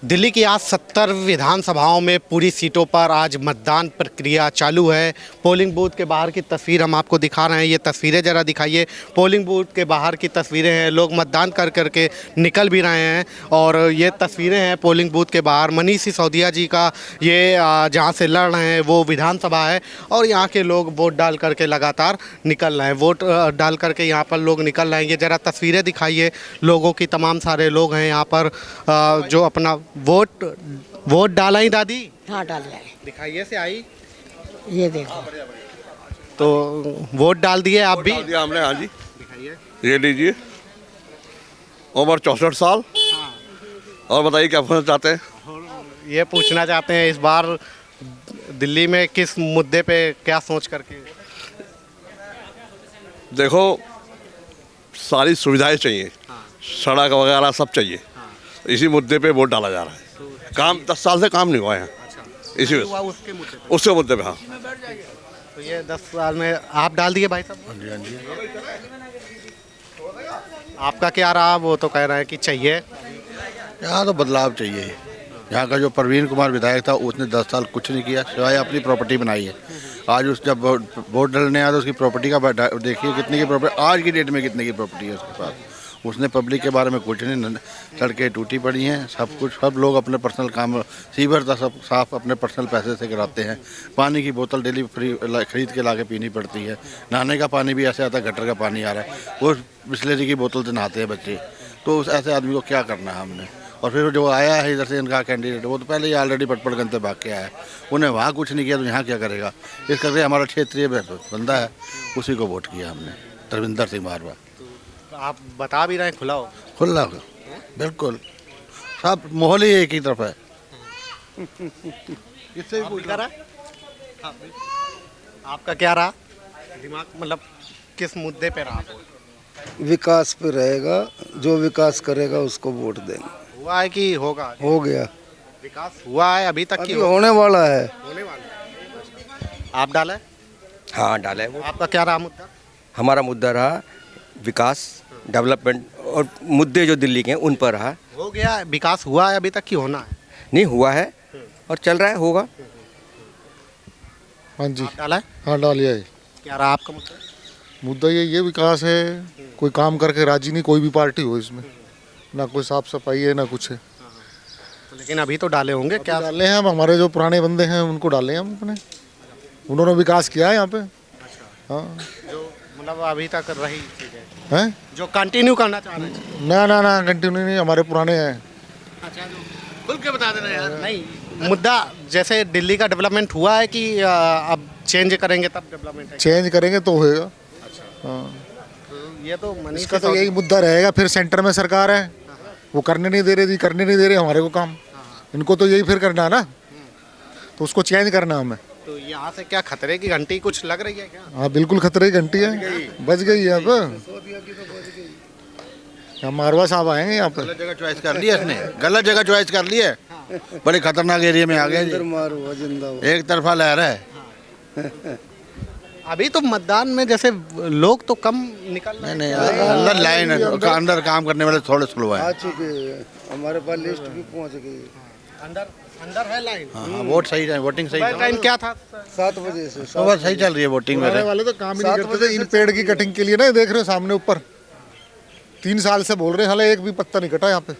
दिल्ली की आज 70 विधानसभाओं में पूरी सीटों पर आज मतदान प्रक्रिया चालू है। पोलिंग बूथ के बाहर की तस्वीर हम आपको दिखा रहे हैं। ये तस्वीरें ज़रा दिखाइए। पोलिंग बूथ के बाहर की तस्वीरें हैं। लोग मतदान कर करके निकल भी रहे हैं और ये तस्वीरें हैं पोलिंग बूथ के बाहर। मनीष सिसोदिया जी का ये जहाँ से लड़ रहे हैं वो विधानसभा है और यहाँ के लोग वोट डाल करके लगातार निकल रहे हैं। वोट डाल करके यहाँ पर लोग निकल रहे हैं। ये ज़रा तस्वीरें दिखाइए लोगों की। तमाम सारे लोग हैं यहाँ पर जो अपना वोट डाला ही दादी। हाँ डाल जाए। दिखाइए से आई। ये देखो तो वोट डाल दिए आप भी? डाल दिया हमने, हाँ जी। दिखाइए। ये लीजिए, उम्र 64 साल। और बताइए क्या पूछना चाहते हैं? ये पूछना चाहते हैं इस बार दिल्ली में किस मुद्दे पे क्या सोच करके? देखो, सारी सुविधाएं चाहिए, सड़क वगैरह सब चाहिए। इसी मुद्दे पे वोट डाला जा रहा है। काम 10 साल से काम नहीं हुआ है इसी वजह से, उसके मुद्दे पे। उसके मुद्दे पे। हाँ, तो ये 10 साल में आप डाल दिए भाई साहब? हाँ जी। आपका क्या रहा? वो तो कह रहे हैं कि चाहिए। यहाँ तो बदलाव चाहिए। यहाँ का जो प्रवीण कुमार विधायक था उसने 10 साल कुछ नहीं किया सिवाय अपनी प्रॉपर्टी बनाई है। आज उस जब वोट डालने आया तो उसकी प्रॉपर्टी का देखिए कितने की प्रॉपर्टी, आज की डेट में कितने की प्रॉपर्टी है उसके पास। उसने पब्लिक के बारे में कुछ नहीं, सड़कें टूटी पड़ी हैं, सब कुछ, सब लोग अपने पर्सनल काम, सीवर था सब साफ अपने पर्सनल पैसे से कराते हैं। पानी की बोतल डेली फ्री खरीद के ला के पीनी पड़ती है। नहाने का पानी भी ऐसे आता है, गटर का पानी आ रहा है, वो बिस्लेरी की बोतल से नहाते हैं बच्चे। तो उस ऐसे आदमी को क्या करना है हमने? और फिर जो आया है इधर से इनका कैंडिडेट, वो तो पहले ही ऑलरेडी पटपड़गंज से भाग के आया है। उन्हें वहाँ कुछ नहीं किया तो यहाँ क्या करेगा? इस करके हमारा क्षेत्रीय बंदा है, उसी को वोट किया हमने, तरविंदर सिंह मारवा। आप बता भी रहे हैं खुला हो। खुला बिल्कुल, सब माहौल ही एक ही तरफ है। इससे भी पूछ रहा है आपका क्या रहा दिमाग, मतलब किस मुद्दे पे रहा? विकास पे रहेगा, जो विकास करेगा उसको वोट देंगे। हुआ है कि होगा? हो गया, विकास हुआ है अभी तक अभी की? होने वाला है। होने वाला है। आप डाले? हाँ डाला है वो। आपका क्या रहा मुद्दा? हमारा मुद्दा रहा विकास, डेवलपमेंट और मुद्दे जो दिल्ली के हैं उन पर रहा। हो गया विकास हुआ है अभी तक की होना है? नहीं हुआ है और चल रहा है, होगा। हाँ जी, आप डाला है? हाँ डालिया है। क्या रहा आपका मुद्दा? मुद्दा ये विकास है। कोई काम करके राजी नहीं, कोई भी पार्टी हो इसमें, ना कोई साफ सफाई है ना कुछ है। तो लेकिन अभी तो डाले होंगे क्या? डाले हैं हम, हमारे जो पुराने बंदे हैं उनको डाले हैं हम अपने, उन्होंने विकास किया है यहाँ पे। हाँ, जो मतलब अभी तक रही चीजें हैं? जो कंटिन्यू करना चाह रहे हैं। ना कंटिन्यू नहीं, हमारे पुराने हैं। अच्छा, जो खुल के बता देना यार। नहीं, मुद्दा जैसे दिल्ली का डेवलपमेंट हुआ है कि अब चेंज करेंगे तब डेवलपमेंट है? चेंज करेंगे तो होएगा। हाँ, तो ये तो मनीष इसका तो यही मुद्दा रहेगा। फिर सेंटर में सरकार है, वो करने नहीं दे रही हमारे को काम। इनको तो यही फिर करना है ना, तो उसको चेंज करना हमें। तो यहाँ से क्या खतरे की घंटी कुछ लग रही है क्या? हाँ बिल्कुल खतरे की घंटी है, बच गई है। अब यहाँ मारवा साहब आएंगे यहाँ पे। गलत जगह चॉइस कर लिया इसने, गलत जगह चॉइस कर ली है। बड़े खतरनाक एरिया में आ गया जी। मारो जिंदा एक तरफा लहर है। अभी तो मतदान में जैसे लोग तो कम निकल रहे हैं। नहीं अंदर लाइन है, अंदर काम करने वाले थोड़े स्लो आ है। चुके हैं, हमारे पास लिस्ट भी पहुंच गई। अंदर अंदर है लाइन। हाँ, वोट सही है, वोटिंग सही है। टाइम क्या था? 7 बजे से सुबह सही चल रही है वोटिंग पुराने मेरे। वाले तो काम ही नहीं करते थे। इन पेड़ की कटिंग के लिए ना, देख रहे हो सामने ऊपर 3 साल से बोल रहे हैं, हालांकि एक भी पत्ता नहीं कटा यहाँ पे।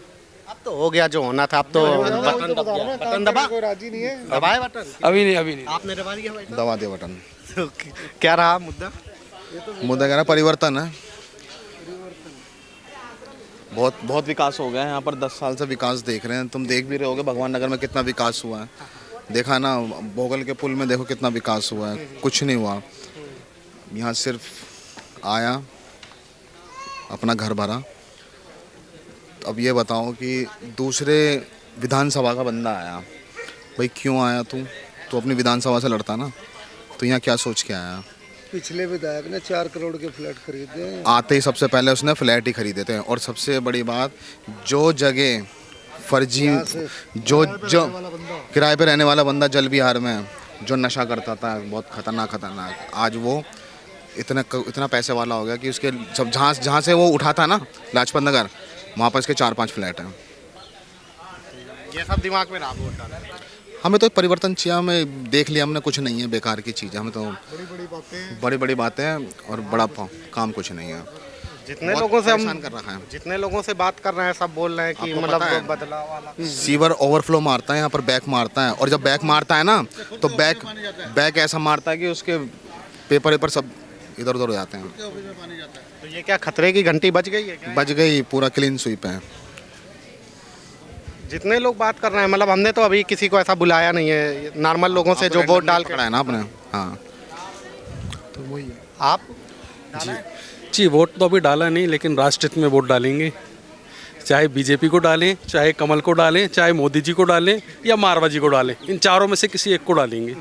अब तो हो गया जो होना था। अब तो बटन दब गया। बटन दबा? कोई राजी नहीं है। दबाए बटन? अभी नहीं। आपने दबा दिया भाई? दबा दे बटन। तो क्या रहा मुद्दा? मुद्दा कह रहा परिवर्तन है। बहुत विकास हो गया है यहाँ पर। 10 साल से विकास देख रहे हैं, तुम देख भी रहे होगे भगवान नगर में कितना विकास हुआ है। देखा ना, भोगल के पुल में देखो कितना विकास हुआ है, कुछ नहीं हुआ। यहाँ सिर्फ आया, अपना घर भरा। अब ये बताओ कि दूसरे विधानसभा का बंदा आया, भाई क्यों आया तू? तो अपनी विधानसभा से लड़ता ना, तो यहाँ क्या सोच के आया? पिछले विधायक ने 4 करोड़ के फ्लैट खरीदे हैं। आते ही सबसे पहले उसने फ्लैट ही खरीदे थे। और सबसे बड़ी बात, जो जगह फर्जी, जो किराए पे रहने वाला बंदा जल विहार में जो नशा करता था, बहुत खतरनाक, आज वो इतना पैसे वाला हो गया कि उसके सब जहाँ से वो उठा था ना, लाजपत नगर, वहाँ पर इसके 4-5 फ्लैट हैं। ये सब दिमाग में रहा वोट डालना। हमें तो परिवर्तन चाहिए, हमें देख लिया हमने, कुछ नहीं है, बेकार की चीज़ है, हमें तो बड़ी बातें हैं और बड़ा काम कुछ नहीं है। जितने बहुत लोगों से हम परेशान कर रखा है। जितने लोगों से बात कर रहे हैं सब बोल रहे हैं कि आपको मतलब पता है? बदलाव वाला। सीवर ओवरफ्लो मारता है, यहाँ पर बैक मारता है, और जब बैक मारता है ना तो बैक ऐसा मारता है कि उसके पेपर सब इधर उधर हो जाते हैं। तो ये क्या खतरे की घंटी बज गई है क्या? बच गई, पूरा क्लीन स्वीप है। जितने लोग बात कर रहे हैं मतलब हमने तो अभी किसी को ऐसा बुलाया नहीं है, नॉर्मल लोगों से जो वोट डाल के पकड़ा है ना आपने। हाँ, तो वही है। आप जी वोट तो अभी डाला नहीं, लेकिन राष्ट्रहित में वोट डालेंगे। चाहे बीजेपी को डालें, चाहे कमल को डालें, चाहे मोदी जी को डालें या मारवाजी को डालें, इन चारों में से किसी एक को डालेंगे।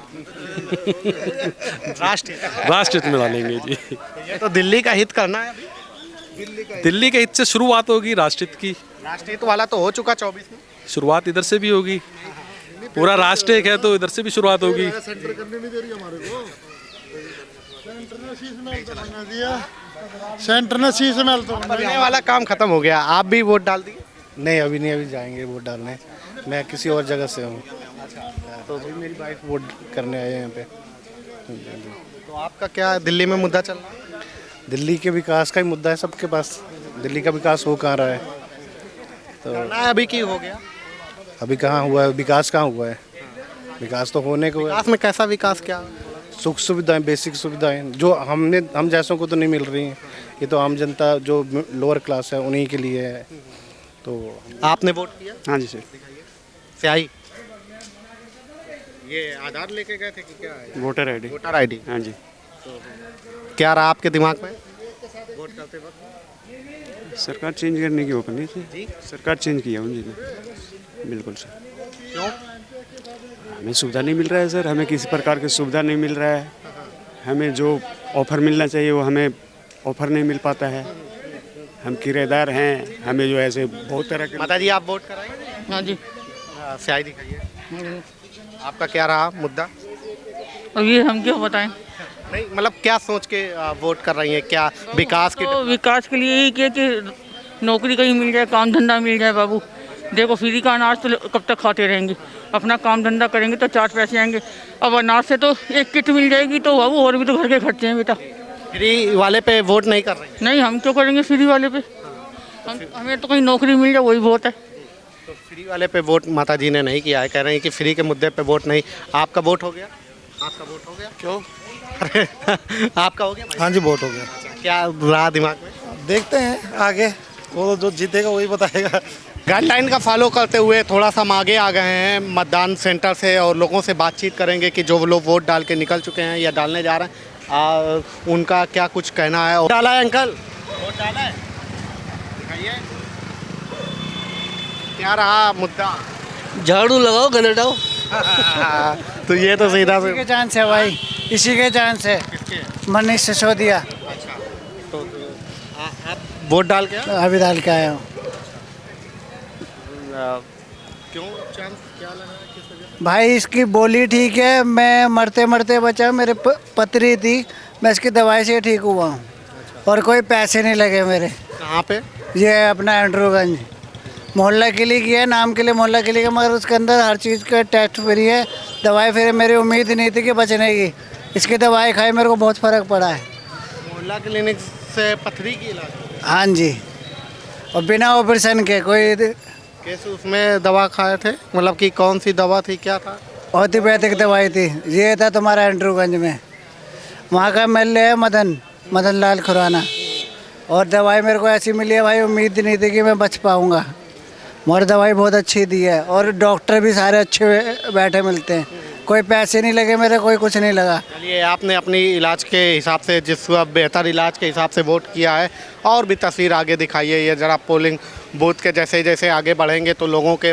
राष्ट्रहित में डालेंगे जी। ये तो दिल्ली का हित करना है अभी। दिल्ली के हित से शुरुआत होगी राष्ट्रहित की। राष्ट्रहित वाला तो हो चुका 24 में। शुरुआत इधर से भी होगी, पूरा राष्ट्र एक है तो इधर से भी शुरुआत होगी। सेंटर करने नहीं दे रही हमारे को। सेंटर ने शीश महल तो बनने वाला काम खत्म हो गया। आप भी वोट डाल दिए? नहीं अभी नहीं, अभी जाएंगे वोट डालने। मैं किसी और जगह से हूँ, तो अभी मेरी वाइफ वोट करने आए हैं यहाँ पे। तो आपका क्या दिल्ली में मुद्दा चल रहा है? दिल्ली के विकास का ही मुद्दा है सबके पास। दिल्ली का विकास हो कहाँ रहा है? तो करना है अभी की हो गया? अभी कहाँ हुआ है विकास? कहाँ हुआ है विकास? तो होने को है। विकास में कैसा विकास क्या? सुख सुविधाएं, बेसिक सुविधाएं जो हम जैसों को तो नहीं मिल रही हैं। ये तो आम जनता जो लोअर क्लास है उन्हीं के लिए है। तो आपने वोट किया? हाँ जी सर। स्याही ये आधार लेके गए थे कि क्या है? Voter I D. Voter ID. हाँ जी। क्या रहा आपके दिमाग में वोट करते वक्त? सरकार चेंज करने की वो करनी थी। जी? सरकार चेंज किया उन्होंने। बिल्कुल सर। क्यों? हमें सुविधा नहीं मिल रहा है सर, हमें किसी प्रकार की सुविधा नहीं मिल रहा है। हमें जो ऑफ़र मिलना चाहिए वो हमें ऑफ़र नहीं मिल पाता है। हम किराएदार हैं, हमें जो ऐसे बहुत तरह के। माता जी आप वोट कराएंगे? हाँ जी। स्याही दिखाइए। आपका क्या रहा मुद्दा? अब ये हम क्यों बताएं? नहीं मतलब क्या सोच के वोट कर रही हैं? क्या विकास की? तो विकास के लिए यही किया कि नौकरी कहीं मिल जाए, काम धंधा मिल जाए। बाबू देखो फ्री का अनाज तो कब तक खाते रहेंगे? अपना काम धंधा करेंगे तो 4 पैसे आएंगे। अब अनाज से तो एक किट मिल जाएगी तो बाबू और भी तो घर के खर्चे हैं बेटा। फ्री वाले पे वोट नहीं कर रही? नहीं हम क्यों करेंगे फ्री वाले पे? हमें तो कहीं नौकरी मिल जाए वही बहुत है। तो फ्री वाले पे वोट माता जी ने नहीं किया है, कह रहे हैं कि फ्री के मुद्दे पे वोट नहीं। आपका वोट हो गया? आपका वोट हो गया? क्यों? अरे आपका हो गया भाई? हाँ जी वोट हो गया। क्या रहा दिमाग में? देखते हैं आगे, वो जो जीतेगा वही बताएगा। गाइडलाइन का फॉलो करते हुए थोड़ा सा हम आगे आ गए हैं मतदान सेंटर से और लोगों से बातचीत करेंगे कि जो लोग वोट डाल के निकल चुके हैं या डालने जा रहे हैं उनका क्या कुछ कहना है। डाला है अंकल? वोट डाला है? दिखाइए क्या रहा मुद्दा? झाड़ू लगाओ गन हटाओ। तो ये तो सीधा से के चांस है भाई, इसी के चांस है। मनीष सिसोदिया। अच्छा तो आप वोट डाल के आए? अभी डाल के आया हूँ। क्यों चांस क्या लगा है? किस वजह? भाई इसकी बोली ठीक है, मैं मरते मरते बचा, मेरे पथरी थी, मैं इसकी दवाई से ठीक हुआ हूँ और कोई पैसे नहीं लगे मेरे। कहाँ पे? ये अपना एंड्रूगंज मोहल्ला क्लिनिक है, नाम के लिए मोहल्ला क्लिनिक है, मगर उसके अंदर हर चीज़ का टेस्ट फ्री है, दवाई फ्री। मेरी उम्मीद नहीं थी कि बचने की, इसकी दवाई खाई मेरे को बहुत फ़र्क पड़ा है। मोहल्ला क्लिनिक से पथरी की इलाज? हाँ जी, और बिना ऑपरेशन के। कोई कैसे उसमें दवा खाए थे? मतलब कि कौन सी दवा थी, क्या था? ऑर्थोपैथिक दवाई थी। ये था तुम्हारा एंड्रूगंज में, वहाँ का MLA है मदन लाल खुराना, और दवाई मेरे को ऐसी मिली है भाई, उम्मीद नहीं थी कि मैं बच पाऊँगा, मगर दवाई बहुत अच्छी दी है। और डॉक्टर भी सारे अच्छे बैठे मिलते हैं, कोई पैसे नहीं लगे मेरे, कोई कुछ नहीं लगा। चलिए आपने अपनी इलाज के हिसाब से जिस बेहतर इलाज के हिसाब से वोट किया है। और भी तस्वीर आगे दिखाइए। ये ज़रा पोलिंग बूथ के जैसे जैसे आगे बढ़ेंगे तो लोगों के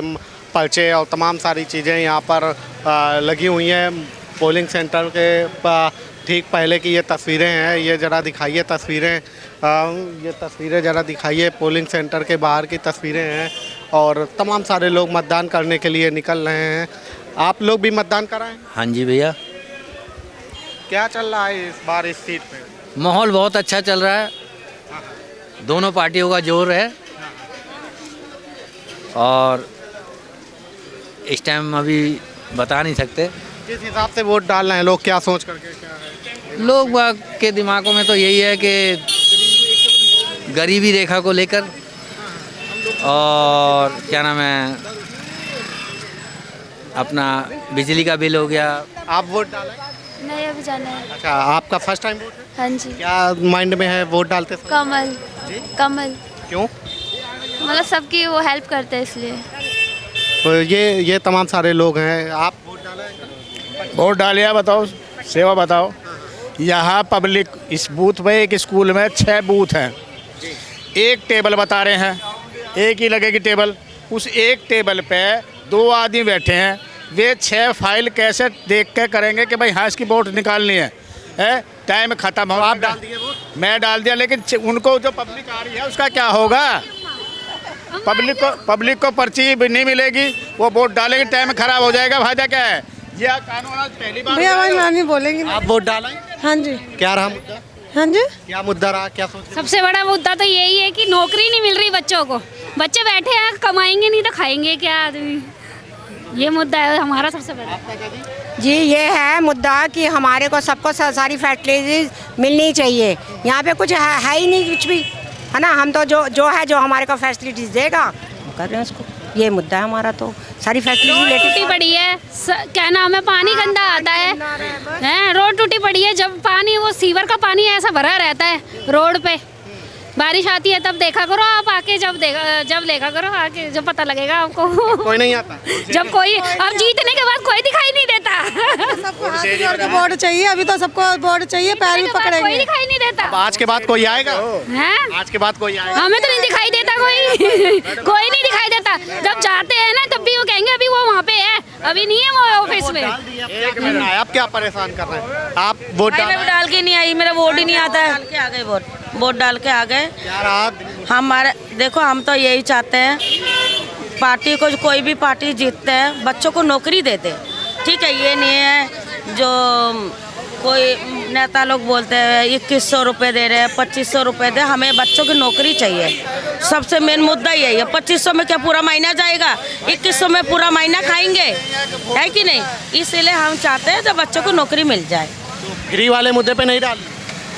पर्चे और तमाम सारी चीज़ें यहाँ पर लगी हुई हैं। पोलिंग सेंटर के ठीक पहले की ये तस्वीरें हैं, ये ज़रा दिखाइए तस्वीरें। ये तस्वीरें ज़रा दिखाइए, पोलिंग सेंटर के बाहर की तस्वीरें हैं और तमाम सारे लोग मतदान करने के लिए निकल रहे हैं। आप लोग भी मतदान कराएं? हाँ जी भैया। क्या चल रहा है इस बार इस सीट पे? माहौल बहुत अच्छा चल रहा है, दोनों पार्टियों का जोर है और इस टाइम अभी बता नहीं सकते। किस हिसाब से वोट डाल रहे हैं लोग, क्या सोच करके, क्या है? लोग बाग के दिमागों में तो यही है कि गरीबी रेखा को लेकर, और क्या नाम है, अपना बिजली का बिल हो गया। आप वोट डालें? नहीं, अभी जाना है। अच्छा, आपका फर्स्ट टाइम वोट है? हाँ जी। क्या माइंड में है वोट डालते समय? कमल। कमल। क्यों? मतलब सबकी वो हेल्प करते हैं इसलिए। तो ये तमाम सारे लोग हैं, आप वोट डालें? वोट डालिए, बताओ सेवा बताओ। यहाँ पब्लिक इस बूथ में, एक स्कूल में 6 बूथ हैं, एक टेबल बता रहे हैं, एक ही लगेगी टेबल। उस एक टेबल पे 2 आदमी बैठे हैं, वे 6 फाइल कैसे देख के करेंगे कि भाई हाँ इसकी वोट निकालनी है? टाइम ख़त्म हो। आप डाल दिए वोट? मैं डाल दिया, लेकिन उनको जो पब्लिक आ रही है उसका क्या होगा? पब्लिक को पर्ची भी नहीं मिलेगी, वो वोट डालेगी, टाइम खराब हो जाएगा। फायदा क्या है? यह कानून आज पहली बार भैया हमारी नानी बोलेंगे। आप वोट डालें? हाँ जी। क्या रहा मुद्दा? हाँ जी। क्या मुद्दा रहा, क्या सोच? सबसे बड़ा मुद्दा तो यही है कि नौकरी नहीं मिल रही बच्चों को। बच्चे बैठे हैं, कमाएंगे नहीं तो खाएंगे क्या आदमी? ये मुद्दा है हमारा सबसे बड़ा। जी, ये है मुद्दा कि हमारे को सबको सारी फैसिलिटीज मिलनी चाहिए। यहाँ पे कुछ है ही नहीं, कुछ भी है ना। हम तो जो हमारे को फैसिलिटीज देगा हम कर रहे हैं उसको। ये मुद्दा है हमारा, तो सारी फैसिलिटी टूटी पड़ी है, क्या नाम है, पानी गंदा आता है, रोड टूटी पड़ी है। जब पानी, वो सीवर का पानी ऐसा भरा रहता है रोड पे, बारिश आती है तब देखा करो आप आके, जब देखा करो आके, जब पता लगेगा आपको। कोई नहीं आता जब कोई, अब जीतने के बाद कोई दिखाई नहीं देता। सबको वोट चाहिए, अभी तो सबको वोट चाहिए, पैर भी पकड़ेंगे। कोई दिखाई नहीं देता। अब आज के बाद कोई आएगा? हैं? आज के बाद कोई आएगा? हमें तो नहीं दिखाई देता कोई नहीं दिखाई देता। जब जाते हैं ना तब भी वो कहेंगे अभी वो वहाँ पे है, अभी नहीं है वो ऑफिस में। एक महीना है, आप क्या परेशान कर रहे हैं? आप वोट डाल के नहीं आई, मेरा वोट ही नहीं आता है। आ गए वोट डाल के आ गए। हमारे देखो, हम तो यही चाहते हैं पार्टी को, कोई भी पार्टी जीतते हैं बच्चों को नौकरी देते, ठीक है। ये नहीं है जो कोई नेता लोग बोलते हैं 2100 रुपये दे रहे हैं, 2500 रुपये दे। हमें बच्चों की नौकरी चाहिए, सबसे मेन मुद्दा यही है। 2500 में क्या पूरा महीना जाएगा? 2100 में पूरा महीना खाएंगे, है कि नहीं? इसीलिए हम चाहते हैं जब बच्चों को नौकरी मिल जाए। फ्री वाले मुद्दे पे नहीं डाल?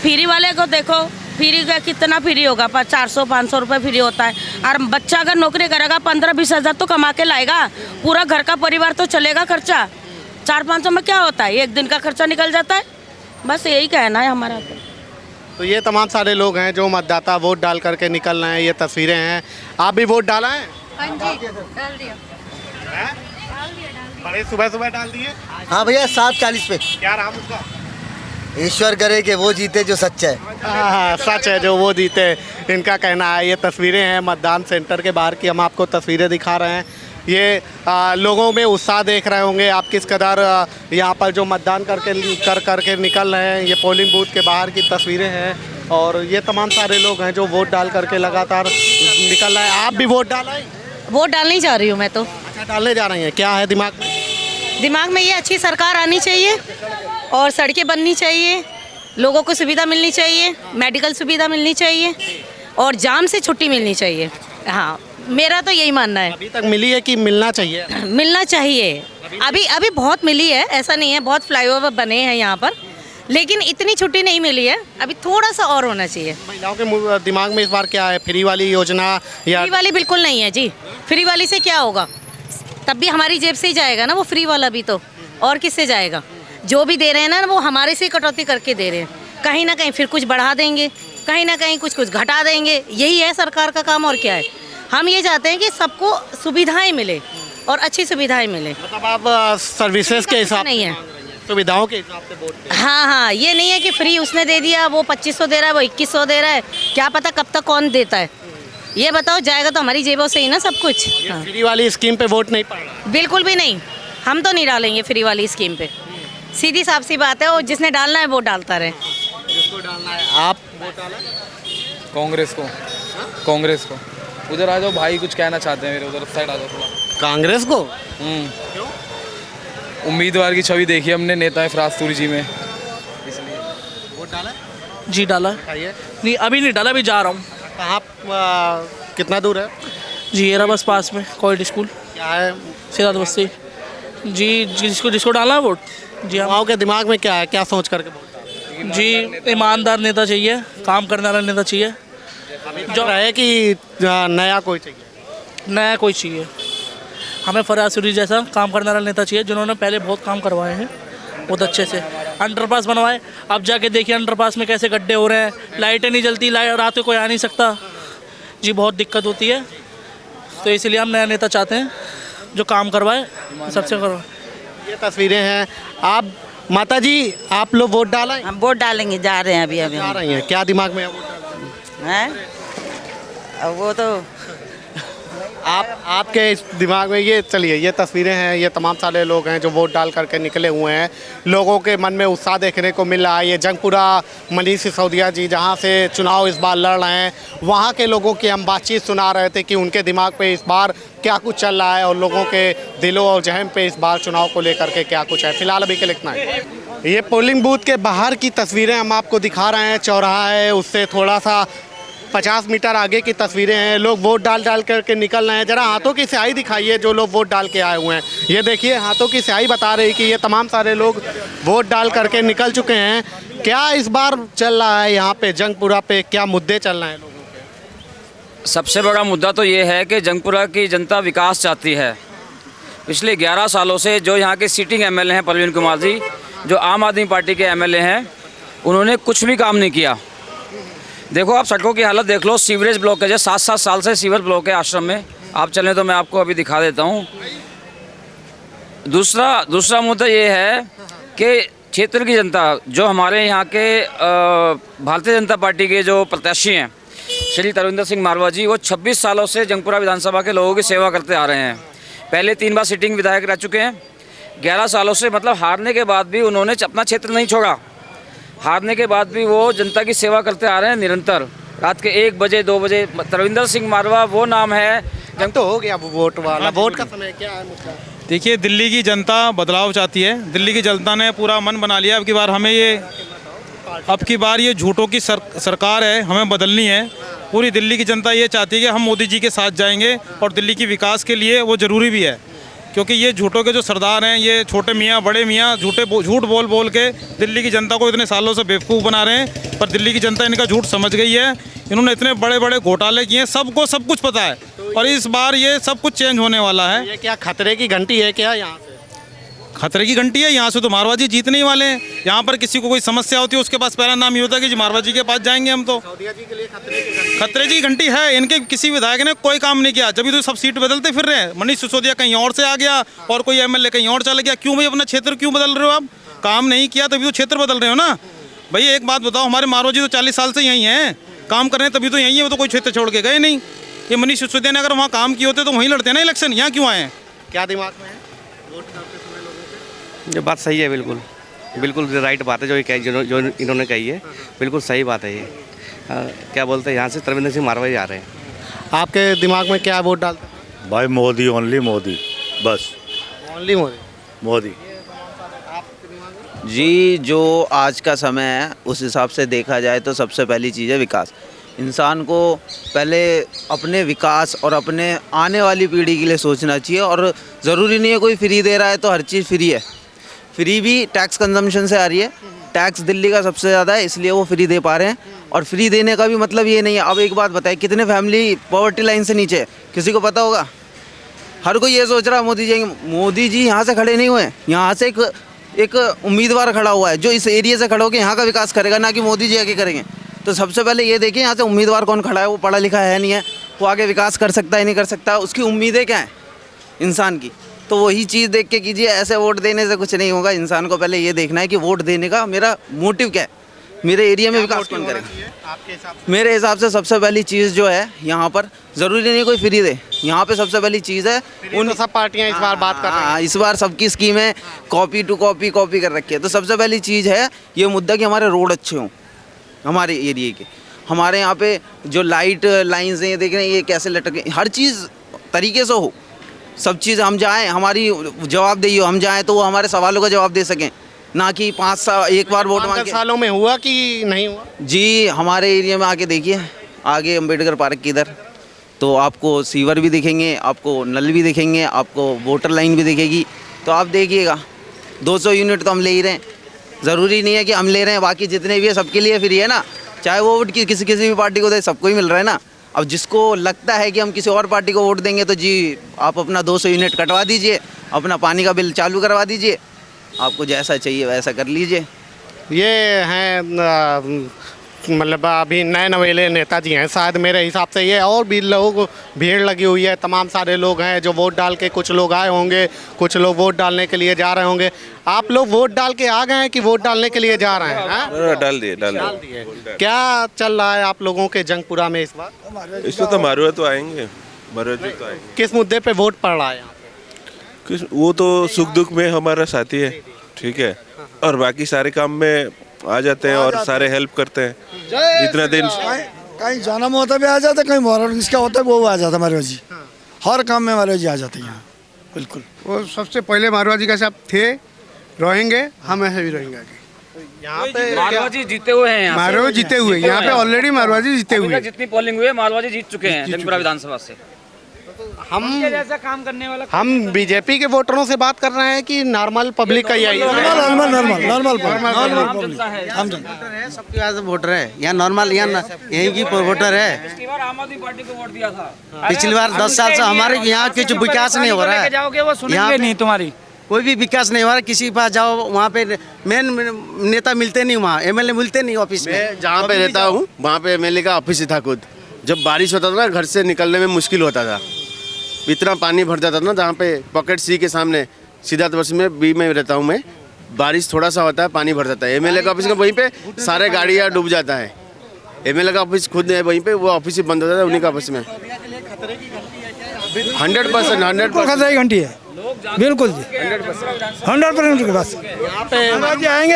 फ्री वाले को देखो, फ्री का कितना फ्री होगा? 400-500 रुपये फ्री होता है। और बच्चा अगर नौकरी करेगा 15-20 हज़ार तो कमा के लाएगा, पूरा घर का परिवार तो चलेगा। खर्चा 400-500 में क्या होता है? एक दिन का खर्चा निकल जाता है। बस यही कहना है हमारा। तो ये तमाम सारे लोग हैं जो मतदाता वोट डाल करके निकल रहे हैं, ये तस्वीरें हैं। आप भी वोट डाला है? हाँ जी, डाल दिया। बड़े सुबह डाल दिए? हाँ भैया, 7:40 पे। क्या रहा मुद्दा? ईश्वर करे कि वो जीते जो सच्चा है। हाँ, सच है, जो वो जीते, इनका कहना है। ये तस्वीरें हैं मतदान सेंटर के बाहर की, हम आपको तस्वीरें दिखा रहे हैं। ये लोगों में उत्साह देख रहे होंगे आप किस कदर यहाँ पर जो मतदान करके निकल रहे हैं। ये पोलिंग बूथ के बाहर की तस्वीरें हैं, और ये तमाम सारे लोग हैं जो वोट डाल करके लगातार निकल रहे हैं। आप भी वोट डाला है? वोट डालने जा रही हूँ मैं तो। अच्छा, डालने जा रही हैं। क्या है दिमाग में? दिमाग में ये अच्छी सरकार आनी चाहिए और सड़कें बननी चाहिए, लोगों को सुविधा मिलनी चाहिए, मेडिकल सुविधा मिलनी चाहिए और जाम से छुट्टी मिलनी चाहिए। हाँ, मेरा तो यही मानना है। अभी तक मिली है कि मिलना चाहिए? मिलना चाहिए। अभी बहुत मिली है, ऐसा नहीं है। बहुत फ्लाईओवर बने हैं यहाँ पर, लेकिन इतनी छुट्टी नहीं मिली है। अभी थोड़ा सा और होना चाहिए। महिलाओं के दिमाग में इस बार क्या है? फ्री वाली योजना या? फ्री वाली बिल्कुल नहीं है जी। फ्री वाली से क्या होगा? तब भी हमारी जेब से ही जाएगा ना वो फ्री वाला भी, तो और किससे जाएगा? जो भी दे रहे हैं ना वो हमारे से कटौती करके दे रहे हैं। कहीं ना कहीं फिर कुछ बढ़ा देंगे, कहीं ना कहीं कुछ घटा देंगे। यही है सरकार का काम, और क्या है। हम ये चाहते हैं कि सबको सुविधाएं मिले और अच्छी सुविधाएं मिले। मतलब आप सर्विसेज के हिसाब नहीं है, सुविधाओं के हिसाब से वोट? हाँ, ये नहीं है कि फ्री उसने दे दिया, वो 2500 दे रहा है, वो 2100 दे रहा है। क्या पता कब तक कौन देता है? ये बताओ, जाएगा तो हमारी जेबों से ही ना सब कुछ। हाँ। फ्री वाली स्कीम पे वोट नहीं पड़ा? बिल्कुल भी नहीं, हम तो नहीं डालेंगे फ्री वाली स्कीम पे। सीधी साफ सी बात है, और जिसने डालना है वो डालता रहे। जिसको डालना है। आप वोट डाला? कांग्रेस को। कांग्रेस को। उधर आ जाओ भाई, कुछ कहना चाहते हैं मेरे, उधर साइड आ जाओ थोड़ा। कांग्रेस को? क्यों? उम्मीदवार की छवि देखी हमने नेता फरास्तूरी जी में, इसलिए। वोट डाला? जी डाला। नहीं, अभी नहीं डाला, अभी जा रहा हूँ। कहाँ, कितना दूर है? जी एरा बस पास में कोविड स्कूल। क्या क्या है? सिद्धार्थ बस्ती जी, जिसको जिसको डाला है वोट जी। युवाओं के दिमाग में क्या है, क्या सोच करके वोट डाला? जी ईमानदार नेता चाहिए, काम करने वाला नेता चाहिए, जो है कि नया कोई चाहिए? नया कोई चाहिए। हमें फराज सूरी जैसा काम करने वाला नेता चाहिए, जिन्होंने पहले बहुत काम करवाए हैं बहुत अच्छे से। अंडरपास बनवाए, अब जाके देखिए अंडरपास में कैसे गड्ढे हो रहे हैं, लाइटें नहीं जलती, रात को कोई आ नहीं सकता जी, बहुत दिक्कत होती है। तो इसलिए हम नया नेता चाहते हैं जो काम करवाए, सबसे करवाए। ये तस्वीरें हैं। आप माता जी, आप लोग वोट डाला है? हम वोट डालेंगे, जा रहे हैं अभी जा रही हैं, क्या दिमाग में है वोट डालने? हैं? अब वो तो आपके इस दिमाग में ये, चलिए ये तस्वीरें हैं, ये तमाम सारे लोग हैं जो वोट डाल करके निकले हुए हैं। लोगों के मन में उत्साह देखने को मिल रहा है। ये जंगपुरा मनीष सिसोदिया जी जहां से चुनाव इस बार लड़ रहे हैं, वहां के लोगों की हम बातचीत सुना रहे थे कि उनके दिमाग पे इस बार क्या कुछ चल रहा है और लोगों के दिलों और जहन पे इस बार चुनाव को लेकर के क्या कुछ है। फिलहाल अभी के लिए इतना है। ये पोलिंग बूथ के बाहर की तस्वीरें हम आपको दिखा रहे हैं। चौराहा है, उससे थोड़ा सा 50 मीटर आगे की तस्वीरें हैं। लोग वोट डाल करके निकल रहे हैं। जरा हाथों की स्याही दिखाइए जो लोग वोट डाल के आए हुए हैं। ये देखिए हाथों की स्याही बता रही कि ये तमाम सारे लोग वोट डाल करके निकल चुके हैं। क्या इस बार चल रहा है यहाँ पे जंगपुरा पे, क्या मुद्दे चल रहे हैं लोगों के? सबसे बड़ा मुद्दा तो ये है कि जंगपुरा की जनता विकास चाहती है। पिछले 11 सालों से जो यहाँ के सीटिंग एमएलए हैं परवीन कुमार जी, जो आम आदमी पार्टी के एमएलए हैं, उन्होंने कुछ भी काम नहीं किया। देखो आप सड़कों की हालत देख लो, सीवरेज ब्लॉक है, 7-7 साल से सीवर ब्लॉक है आश्रम में। आप चलें तो मैं आपको अभी दिखा देता हूँ। दूसरा मुद्दा ये है कि क्षेत्र की जनता, जो हमारे यहाँ के भारतीय जनता पार्टी के जो प्रत्याशी हैं श्री तरविंदर सिंह मारवा जी, वो 26 सालों से जंगपुरा विधानसभा के लोगों की सेवा करते आ रहे हैं। पहले 3 बार सिटिंग विधायक रह चुके हैं। 11 सालों से, मतलब हारने के बाद भी उन्होंने अपना क्षेत्र नहीं छोड़ा। हारने के बाद भी वो जनता की सेवा करते आ रहे हैं निरंतर। रात के 1 बजे 2 बजे तरविंदर सिंह मारवा वो नाम है। जंग तो हो गया वोट वाला, वोट का समय क्या है मुद्दा? देखिए, दिल्ली की जनता बदलाव चाहती है। दिल्ली की जनता ने पूरा मन बना लिया। अब की बार ये झूठों की सरकार है, हमें बदलनी है। पूरी दिल्ली की जनता ये चाहती है कि हम मोदी जी के साथ जाएंगे और दिल्ली की विकास के लिए वो ज़रूरी भी है, क्योंकि ये झूठों के जो सरदार हैं, ये छोटे मियाँ बड़े मियाँ झूठ बोल के दिल्ली की जनता को इतने सालों से बेवकूफ़ बना रहे हैं। पर दिल्ली की जनता इनका झूठ समझ गई है। इन्होंने इतने बड़े बड़े घोटाले किए हैं, सबको सब कुछ पता है। और इस बार ये सब कुछ चेंज होने वाला है। ये क्या खतरे की घंटी है क्या यहाँ से? खतरे की घंटी है। यहाँ से तो मारवा जी जीतने ही वाले हैं। यहाँ पर किसी को कोई समस्या होती है, उसके पास पहला नाम ये होता है कि जी मारवा जी के पास जाएंगे हम। तो खतरे की घंटी है। इनके किसी विधायक ने कोई काम नहीं किया, जब तो सब सीट बदलते फिर रहे हैं। मनीष सिसोदिया कहीं और से आ गया और कोई एमएलए कहीं और चला गया। क्यों भाई, अपना क्षेत्र क्यों बदल रहे हो आप? काम नहीं किया तभी तो क्षेत्र बदल रहे हो ना भाई। एक बात बताओ, हमारे मारवा जी तो 40 साल से यहीं हैं, काम कर रहे हैं, तभी तो यहीं है। वो तो कोई क्षेत्र छोड़ के गए नहीं। ये मनीष सिसोदिया ने अगर वहाँ काम किए होते तो वहीं लड़ते ना इलेक्शन। यहाँ क्यों आए हैं? क्या दिमाग में है वोट डालते समय लोगों के? ये बात सही है, बिल्कुल राइट बात है जो इन्होंने कही है। बिल्कुल सही बात है ये। क्या बोलते हैं, यहाँ से तरविंदर सिंह मारवा आ रहे हैं। आपके दिमाग में क्या वोट डालते हैं? भाई मोदी, ओनली मोदी, बस ओनली मोदी। जी, जो आज का समय है उस हिसाब से देखा जाए तो सबसे पहली चीज़ है विकास। इंसान को पहले अपने विकास और अपने आने वाली पीढ़ी के लिए सोचना चाहिए। और ज़रूरी नहीं है कोई फ्री दे रहा है तो हर चीज़ फ्री है। फ्री भी टैक्स कंजम्पशन से आ रही है। टैक्स दिल्ली का सबसे ज़्यादा है, इसलिए वो फ्री दे पा रहे हैं। और फ्री देने का भी मतलब ये नहीं है। अब एक बात बताए, कितने फैमिली पॉवर्टी लाइन से नीचे है, किसी को पता होगा? हर कोई ये सोच रहा है मोदी जी यहाँ से खड़े नहीं हुए। यहाँ से एक उम्मीदवार खड़ा हुआ है जो इस एरिया से खड़ा होकर यहाँ का विकास करेगा, ना कि मोदी जी आगे करेंगे। तो सबसे पहले ये देखिए यहाँ से उम्मीदवार कौन खड़ा है। वो पढ़ा लिखा है नहीं है, वो आगे विकास कर सकता है नहीं कर सकता, उसकी उम्मीदें क्या हैं इंसान की। तो वही चीज़ देख के कीजिए। ऐसे वोट देने से कुछ नहीं होगा। इंसान को पहले ये देखना है कि वोट देने का मेरा मोटिव क्या है, मेरे एरिया में विकास कौन करेगा। मेरे हिसाब से सबसे पहली चीज़ जो है यहाँ पर, ज़रूरी नहीं कोई फ्री दे, यहाँ पे सबसे पहली चीज़ है उन सब पार्टियाँ इस बार बात कर रही हैं। इस बार सबकी स्कीमें कॉपी टू कॉपी कर रखी है। तो सबसे पहली चीज़ है ये मुद्दा कि हमारे रोड अच्छे हों, हमारे एरिए के। हमारे यहाँ पे जो लाइट लाइन्स हैं, देख रहे हैं ये कैसे लटके, हर चीज़ तरीके से हो। सब चीज़ हम जाएँ, हमारी जवाबदेही हो, हम जाएँ तो वो हमारे सवालों का जवाब दे सकें, ना कि 5 साल एक बार वोट मांगे। 5 सालों में हुआ कि नहीं हुआ? जी, हमारे एरिया में आके देखिए, आगे अम्बेडकर पार्क की इधर तो आपको सीवर भी दिखेंगे, आपको नल भी दिखेंगे, आपको वाटर लाइन भी दिखेगी। तो आप देखिएगा 200 यूनिट तो हम ले ही रहे हैं, ज़रूरी नहीं है कि हम ले रहे हैं, बाकी जितने भी है सबके लिए फ्री है ना, चाहे वो वोट किसी भी पार्टी को दे, सबको ही मिल रहा है ना। अब जिसको लगता है कि हम किसी और पार्टी को वोट देंगे तो जी आप अपना 200 यूनिट कटवा दीजिए, अपना पानी का बिल चालू करवा दीजिए, आपको जैसा चाहिए वैसा कर लीजिए। ये हैं मतलब अभी नए नवेले नेताजी हैं शायद मेरे हिसाब से, ये और भी लोग भीड़ लगी हुई है, तमाम सारे लोग हैं जो वोट डाल के, कुछ लोग आए होंगे, कुछ लोग वोट डालने के लिए जा रहे होंगे। आप लोग वोट डाल के आ गए हैं कि वोट डालने के लिए जा रहे हैं? डाल दिए। क्या चल रहा है आप लोगों के जंगपुरा में इस बार? इसमें तो मारवा तो आएंगे, किस मुद्दे पे वोट पड़ रहा है यहाँ पे? वो तो सुख दुख में हमारा साथी है, ठीक है, और बाकी सारे काम में आ जाते हैं और सारे हेल्प करते हैं। इतना दिन कहीं जाना में होता भी आ जाता, कहीं मोहर्रम किसका होता है वो आ जाता मारवा जी, हर काम में मारवा जी आ जाते हैं यहाँ। बिल्कुल, वो सबसे पहले मारवा जी का सब थे, रहेंगे, हम ऐसे भी रहेंगे आगे। यहाँ पे मारवा जी जीते हुए हैं, मारवा जीते हुए यहाँ पे ऑलरेडी मारवा जी जीते हुए, जितनी पोलिंग हुई है मारवा जी जीत चुके हैं जंगपुरा विधानसभा से। हम जैसा काम करने वाला, हम बीजेपी के वोटरों से बात कर रहे हैं कि नॉर्मल पब्लिक का यही नॉर्मल हम सबके यहाँ से वोटर है, यहाँ नॉर्मल, यहाँ यहीं की वोटर है। पिछली बार आम आदमी पार्टी को वोट दिया था, पिछली बार 10 साल से हमारे यहाँ कुछ विकास नहीं हो रहा है, यहाँ नहीं तुम्हारी कोई भी विकास नहीं हो रहा। किसी के पास जाओ वहाँ पे मेन नेता मिलते नहीं, वहाँ एमएलए मिलते नहीं ऑफिस में। जहाँ पे रहता हूँ वहाँ पे एमएलए का ऑफिस ही था खुद। जब बारिश होता था ना, घर से निकलने में मुश्किल होता था, इतना पानी भर जाता था ना, जहाँ पे पॉकेट सी के सामने सिद्धार्थ वर्ष में बी में रहता हूँ मैं, बारिश थोड़ा सा होता है पानी भर जाता है। एमएलए का ऑफिस का वहीं पे सारे गाड़ियाँ डूब जाता है। एमएलए का ऑफिस खुद है वहीं पे, वो ऑफिस ही बंद हो जाता है उन्हीं का ऑफिस में। 100% खतरे की घंटी है, बिल्कुल जी, 100% के बस यहाँ पे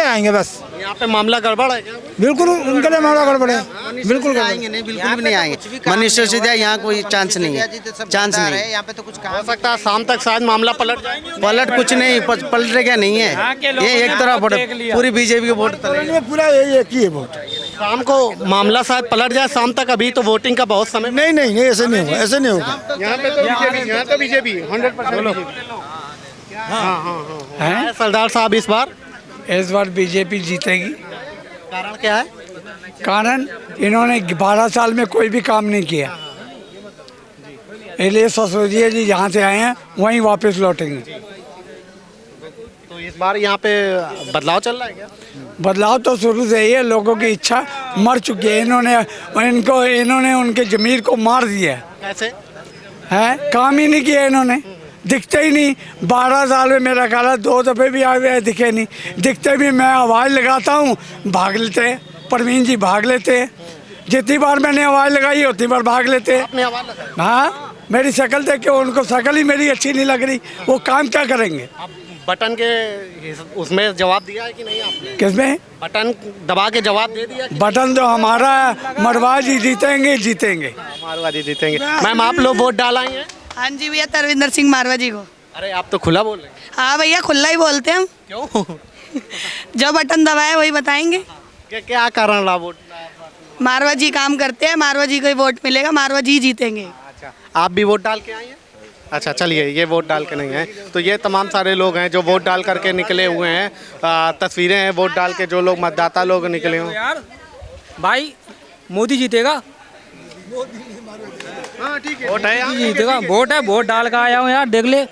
आएंगे बस। यहाँ पे मामला गड़बड़ है क्या? बिल्कुल उनके लिए मामला गड़बड़ है, बिल्कुल आएंगे नहीं, बिल्कुल भी नहीं आएंगे। मनीष सिसोदिया यहाँ कोई चांस नहीं है, चांस नहीं है। यहाँ पे तो कुछ हो सकता है शाम तक शायद मामला पलट जाएंगे। पलट कुछ नहीं पलटेगा नहीं है, ये एक तरफ पूरी बीजेपी के वोट पूरा एक ही है वोट। शाम को मामला शायद पलट जाए शाम तक, अभी तो वोटिंग का बहुत समय। नहीं ऐसे नहीं होगा, ऐसे नहीं होगा। यहाँ पे बीजेपी 100%। हाँ, सरदार साहब इस बार बीजेपी जीतेगी। कारण क्या है? कारण इन्होंने 12 साल में कोई भी काम नहीं किया, इसलिए सिसोदिया जी जहाँ से आए हैं वहीं वापस लौटेंगे। तो इस बार यहाँ पे बदलाव चल रहा है क्या? बदलाव तो शुरू से ही है, लोगों की इच्छा मर चुकी है। इन्होंने उनके जमीर को मार दिया। कैसे? है काम ही नहीं किया इन्होंने, दिखते ही नहीं। 12 साल में मेरा ख्याल है 2 दफ़े भी आए हुए दिखे नहीं, दिखते भी मैं आवाज़ लगाता हूँ भाग लेते, परवीन जी भाग लेते, जितनी बार मैंने आवाज़ लगाई उतनी बार भाग लेते। हाँ, मेरी शक्ल देख के उनको शक्ल ही मेरी अच्छी नहीं लग रही, वो काम क्या करेंगे? बटन के उसमें जवाब दिया है कि नहीं आपने? किसमें? बटन दबा के जवाब दे दिया? बटन तो हमारा मरवा जी जीतेंगे। मारवा जी जीतेंगे। मैम आप लोग वोट डाल आए हैं? हाँ जी भैया, तरविंदर सिंह मारवा जी को। अरे आप तो खुला बोल रहे हैं। हाँ भैया, खुला ही बोलते हैं हम। क्यों? जो बटन दबाए वही बताएंगे। क्या कारण रहा वोट? मारवा जी काम करते हैं, मारवा जी को ही वोट मिलेगा, मारवा जी जीतेंगे। अच्छा, आप भी वोट डाल के आए हैं? अच्छा चलिए, ये वोट डाल के नहीं है तो ये तमाम सारे लोग हैं जो वोट डाल करके निकले हुए हैं। तस्वीरें हैं वोट डाल के, जो लोग मतदाता लोग निकले हुए यार। भाई मोदी जीतेगा। हाँ ठीक है, वोट है, जीतेगा, वोट डाल कर आया हूँ यार, देख ले।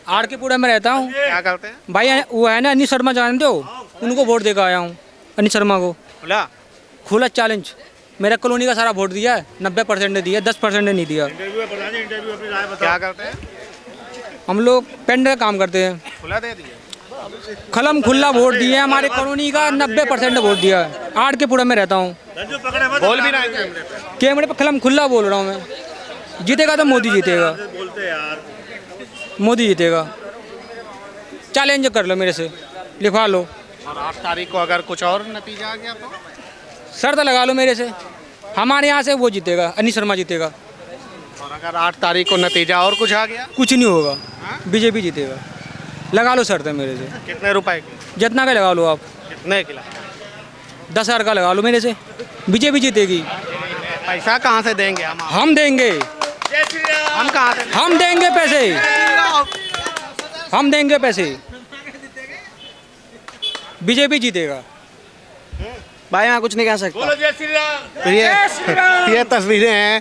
आर के पूरा में रहता हूँ। क्या करते हैं भाई? वो है ना अनिल शर्मा, जानते हो? उनको वोट देकर आया हूँ, अनिल शर्मा को। खुला चैलेंज, मेरा कॉलोनी का सारा वोट दिया है, 90% ने दिया, 10% ने नहीं दिया। क्या करते हैं हम लोग? पेंट का काम करते हैं। खुला दे दिया, खलम खुला वोट दिए हमारे कॉलोनी का 90% ने वोट दिया है। आठ के पूरा में रहता हूँ, बोल भी रहे हैं कैमरे पे, खलम खुला बोल रहा हूँ मैं। जीतेगा तो मोदी जीतेगा, मोदी जीतेगा। चैलेंज कर लो मेरे से, लिखवा लो। और 8 तारीख को अगर कुछ और नतीजा आ गया तो शर्त लगा लो मेरे से, हमारे यहाँ से वो जीतेगा, अनिल शर्मा जीतेगा। और अगर 8 तारीख को नतीजा और कुछ आ गया? कुछ नहीं होगा, बीजेपी जीतेगा। लगा लो शर्त है मेरे से। कितने रुपए की? जितना का लगा लो आप। कितने किला? 10,000 का लगा लो मेरे से, बीजेपी जीतेगी। पैसा कहाँ से देंगे हम देंगे, हम कहाँ से हम देंगे पैसे, हम देंगे पैसे। बीजेपी जीतेगा। भाई मैं कुछ नहीं कह सकता। तो ये तस्वीरें हैं